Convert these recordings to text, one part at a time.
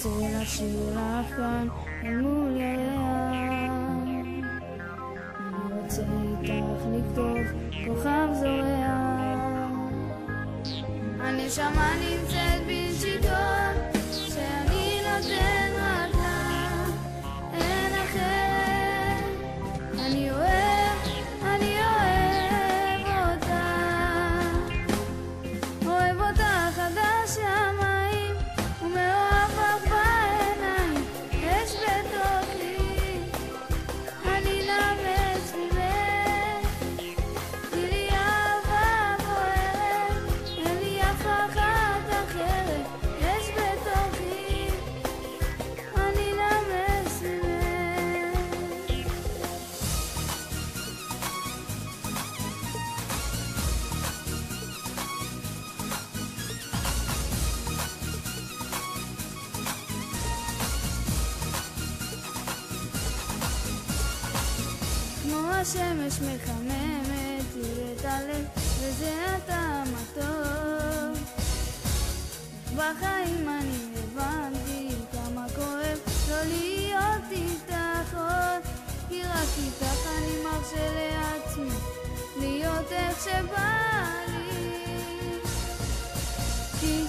רוצה לשיר לך כאן אל מול ירח, אני רוצה איתך לכתוב כוכב זורח. הנשמה נמצאת בין שיטות שאני נותן רק לה, אין אחרת. אני אוהב אותך עד השמיים, ומאוהב לך בעיניים, יש בתוכי, אני נמס ממך, תני לי אהבה בוערת, אין לי אף אחת אחרת, יש בתוכי, אני נמס ממך. כמו השמש מחממת לי את הלב, וזה הטעם הטוב. בחיים אני הבנתי כמה כואב לא להיות איתך עוד, כי רק איתך אני מרשה לעצמי להיות איך שבא לי, כי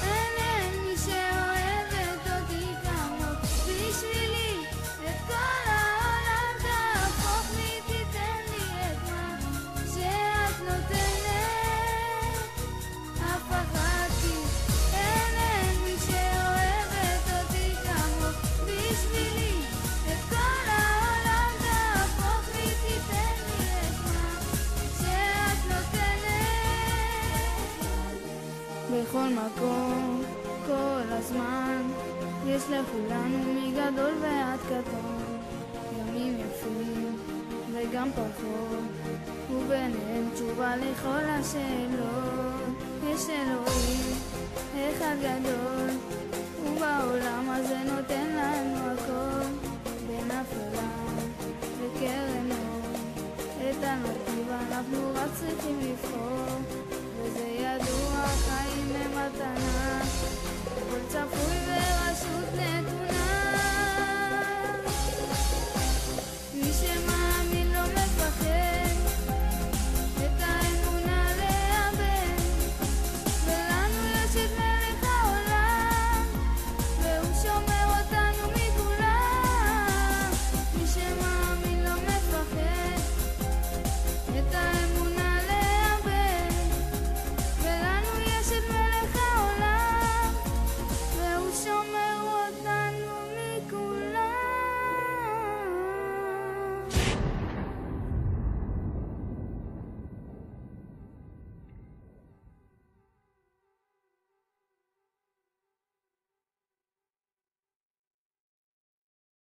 אין מי שאוהבת אותי כמוך. בשבילי את כל העולם תהפוך לי, תיתן לי את מה שאת נותנת, אף אחת, כי אין מי שאוהבת אותי כמוך. בשבילי את כל העולם תהפוך לי, תיתן לי את מה שאת נותנת. בכל מקום, כל הזמן, יש לכולנו מגדול ועד קטן, ימים יפים וגם פחות, וביניהם תשובה לכל השאלות. יש אלוהים אחד גדול, ובעולם הזה נותן לנו הכל, בין אפלה וקרן אור, את הנתיב אנחנו רק צריכים לבחור.